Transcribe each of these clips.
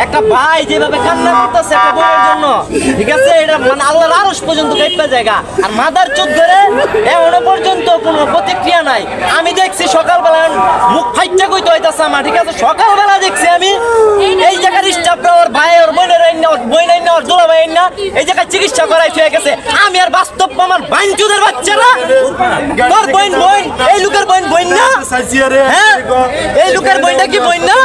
একটা ভাই যেভাবে কান্না করতেছে একটা বোনের জন্য, ঠিক আছে, এটা মানে আল্লাহর আরশ পর্যন্ত কাঁপা জায়গা। আর মাদার চোখ ধরে এখনো পর্যন্ত কোনো প্রতিক্রিয়া নাই। আমি দেখছি সকালবেলা মুখ ফাইটটা কইতে হইতাছে আমার, ঠিক আছে, সকালবেলা দেখছি আমি এই জায়গার স্টাফরা ওর ভাই ওর বোনের বই নাই না ওর দুলা ভাই না এই জায়গায় চিকিৎসা করাই হয়ে গেছে। আমি আর বাস্তব আমার বাইনচুদের বাচ্চারা তোর বইন এই লোকের বইন না, হ্যাঁ এই লোকের বইনটা কি বইন না?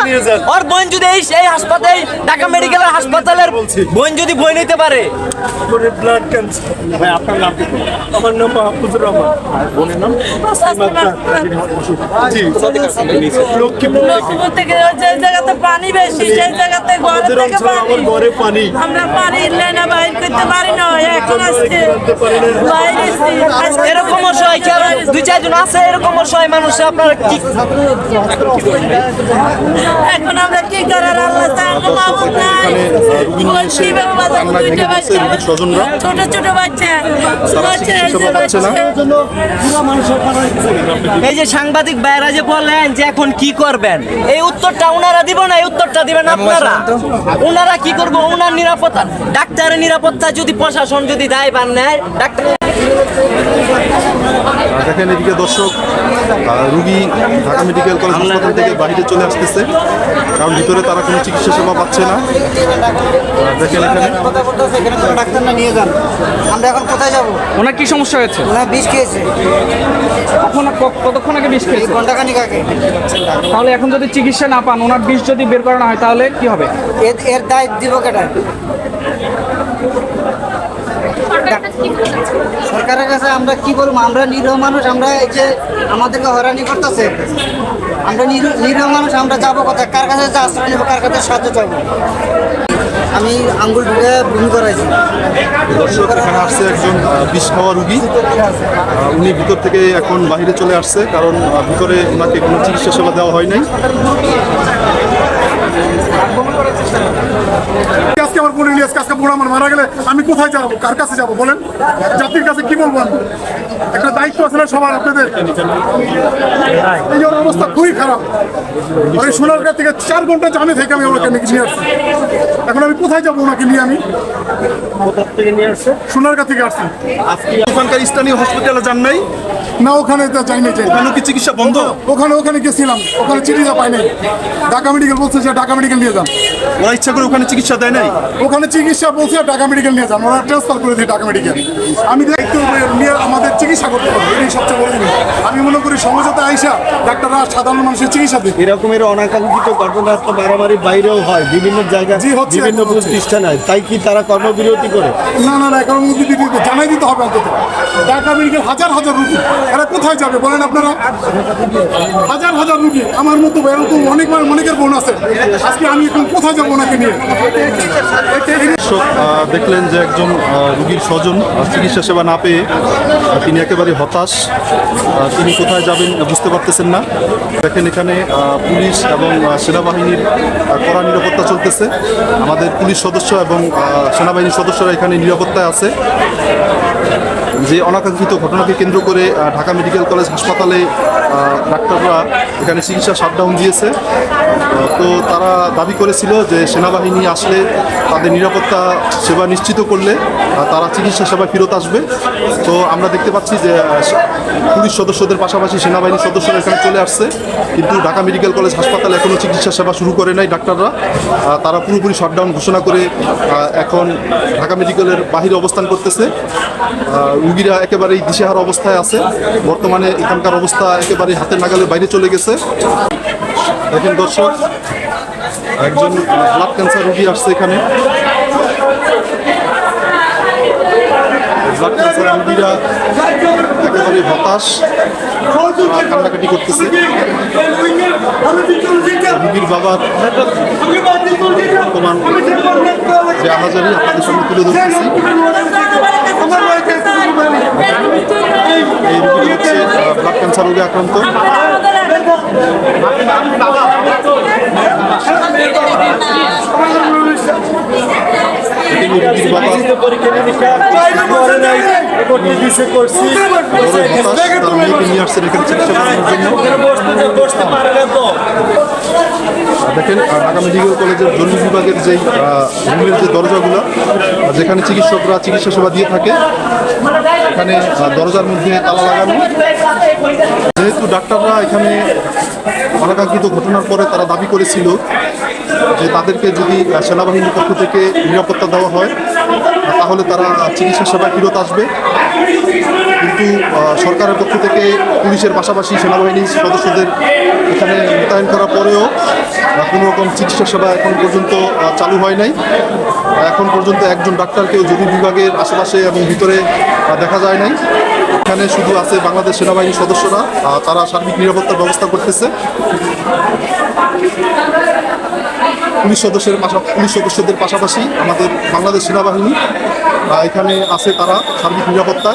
ওর বইন যদি এই হাসপাতাল ঢাকা মেডিকেলের হাসপাতালের বইন যদি বই নিতে পারে। Blood cancer. ভাই আপনার নাম কি? আমার নাম মাহফুজুর রহমান। বোনের নাম জি লক্ষ্মীপুর থেকে। যে জায়গাতে পানি বেশি সেই জায়গাতে আমার ঘরে পানি, আমরা পানি না বাইর করতে পারি না। এখন আজকে এরকম অসহায় দুই চারজন আছে, এরকম অসহায় মানুষ আপনারা কি এখন আমরা কি করার? আল্লাহ মাহবুব নাই, ছোট ছোট বাচ্চা এই যে সাংবাদিক ভাইরা যে বলেন যে এখন কি করবেন, এই উত্তরটা ওনারা দিব না, এই উত্তরটা দিবেন আপনারা। ওনারা কি করবো? ওনার নিরাপত্তা, ডাক্তারের নিরাপত্তা যদি প্রশাসন যদি দায়ভার নেয়, ডাক্তার দেখেন এদিকে দর্শক, রুগী ঢাকা মেডিকেল কলেজ হাসপাতাল থেকে বাইরে চলে আসতেছে, কারণ ভিতরে তারা কোনো চিকিৎসা সেবা পাচ্ছে না। দেখেন এখানে ডাক্তার না নিয়ে যান, আমরা এখন কোথায় যাবো? ওনার কি সমস্যা হয়েছে? ওনার বিষ খেয়েছে, কতক্ষণ আগে বিষ খেয়েছে? ঘন্টাখানিক আগে। তাহলে এখন যদি চিকিৎসা না পান, ওনার বিষ যদি বের করানো হয় তাহলে কি হবে? এর দায় দিব কেটা? সরকারের কাছে আমরা কি বলবো? আমরা নিরীহ মানুষ, আমরা এই যে আমাদেরকে হয়রানি করতেছে, আমরা নিরীহ মানুষ, আমরা যাবো কোথায়? কার কাছে আশ্রয় নেবো? কার কাছে সাহায্য চাবো? আমি আঙ্গুল ঢুকে বমি করাইছি। দর্শক এখানে আসছে একজন বিষ খাওয়া রুগী, উনি ভিতর থেকে এখন বাইরে চলে আসছে, কারণ ভিতরে ওনাকে কোনো চিকিৎসা সেবা দেওয়া হয় নাই। আজকে আমার বোন ইলিয়াস, আজকে বোন আমার মারা গেলে আমি কোথায় যাবো? কার কাছে যাবো বলেন? জাতির কাছে কি বলবো? আমি একটা দায়িত্ব আছে না সবার আপনাদের। এই ওর অবস্থা খুবই খারাপ। ওই সোনারগাঁ থেকে 4 ঘন্টা জামে থেকে আমি ওনাকে নিয়ে আসছি। এখন আমি কোথায় যাবো ওনাকে নিয়ে? আমি সোনারগাঁ থেকে আসছি। ওখানকার স্থানীয় হসপিটালে যান নাই? না, ওখানে যাই নাই। ওখানে কি চিকিৎসা বন্ধ? ওখানে গেছিলাম, ওখানে চিকিৎসা পাই নাই। ঢাকা মেডিকেল বলছে যে ঢাকা মেডিকেল নিয়ে যান। ওরা ইচ্ছা করে ওখানে চিকিৎসা দেয় নাই? ওখানে চিকিৎসা বলছে ঢাকা মেডিকেল নিয়ে যান, ওরা ট্রান্সফার করে দিয়ে ঢাকা মেডিকেল। আমি দায়িত্ব নিয়ে আমাদের চিকিৎসা করতে হবে, এটাই সবচেয়ে বড় জিনিস। আমি মনে করি সমঝোতা আইসা ডাক্তাররা সাধারণ মানুষের চিকিৎসা দেয়। এরকমের অনাকাঙ্ক্ষিত ঘটনা তো মারামারি বাইরেও হয়, বিভিন্ন জায়গায়, জি হচ্ছে, বিভিন্ন প্রতিষ্ঠানে। তাই কি তারা কর্মবিরতি করে? না, এখন জানাই দিতে হবে অন্তত। ঢাকা মেডিকেল হাজার রুগী, এরা কোথায় যাবে বলেন আপনারা? হাজার রুগী আমার মতো এরকম অনেকের বোন আছে। আজকে আমি এখন কোথায় যাবো ওনাকে নিয়ে? দেখলেন যে একজন রুগীর স্বজন চিকিৎসা সেবা না পেয়ে তিনি একেবারে হতাশ, তিনি কোথায় যাবেন বুঝতে পারতেছেন না। দেখেন এখানে পুলিশ এবং সেনাবাহিনীর কড়া নিরাপত্তা চলতেছে। আমাদের পুলিশ সদস্য এবং সেনাবাহিনীর সদস্যরা এখানে নিরাপত্তায় আছে। যে অনাকাঙ্ক্ষিত ঘটনাকে কেন্দ্র করে ঢাকা মেডিকেল কলেজ হাসপাতালে ডাক্তাররা এখানে চিকিৎসা শাটডাউন দিয়েছে। তো তারা দাবি করেছিল যে সেনাবাহিনী আসলে তাদের নিরাপত্তা সেবা নিশ্চিত করলে তারা চিকিৎসা সেবা ফেরত আসবে। তো আমরা দেখতে পাচ্ছি যে পুলিশ সদস্যদের পাশাপাশি সেনাবাহিনীর সদস্যরা এখানে চলে আসছে, কিন্তু ঢাকা মেডিকেল কলেজ হাসপাতালে এখনও চিকিৎসা সেবা শুরু করে নাই ডাক্তাররা। তারা পুরোপুরি শাটডাউন ঘোষণা করে এখন ঢাকা মেডিকেলের বাহিরে অবস্থান করতেছে। রুগীরা একেবারেই দিশেহারা অবস্থায় আছে। বর্তমানে এখানকার অবস্থা একেবারে হাতের নাগালের বাইরে চলে গেছে। দেখেন দর্শক, একজন ব্লাড ক্যান্সার রুগী আসছে এখানে। ব্লাড ক্যান্সার রুগীরা একেবারে হতাশ, কান্নাকাটি করতেছে। রুগীর বাবার বর্তমান যে আহাজারি আপনাদের সামনে তুলে ধরতেছি। এই রুগী হচ্ছে ব্লাড ক্যান্সার রোগে আক্রান্ত। নিয়ে আসছেন এখানে চিকিৎসা করানোর জন্য। দেখেন ঢাকা মেডিকেল কলেজের জরুরি বিভাগের যেই রুমের যে দরজাগুলো যেখানে চিকিৎসকরা চিকিৎসা সেবা দিয়ে থাকে এখানে দরজার মধ্যে তালা লাগানো। যেহেতু ডাক্তাররা এখানে অনাকাঙ্ক্ষিত ঘটনার পরে তারা দাবি করেছিল যে তাদেরকে যদি সেনাবাহিনীর পক্ষ থেকে নিরাপত্তা দেওয়া হয় তাহলে তারা চিকিৎসা সেবায় ফেরত আসবে, কিন্তু সরকারের পক্ষ থেকে পুলিশের পাশাপাশি সেনাবাহিনীর সদস্যদের এখানে মোতায়েন করার পরেও কোনো রকম চিকিৎসা সেবা এখন পর্যন্ত চালু হয় নাই। এখন পর্যন্ত একজন ডাক্তারকেও জরুরি বিভাগের আশেপাশে এবং ভিতরে দেখা যায় নাই। এখানে শুধু আছে বাংলাদেশ সেনাবাহিনীর সদস্যরা, তারা সার্বিক নিরাপত্তার ব্যবস্থা করতেছে। পুলিশ সদস্যদের পাশাপাশি আমাদের বাংলাদেশ সেনাবাহিনী এখানে আছে, তারা সার্বিক নিরাপত্তা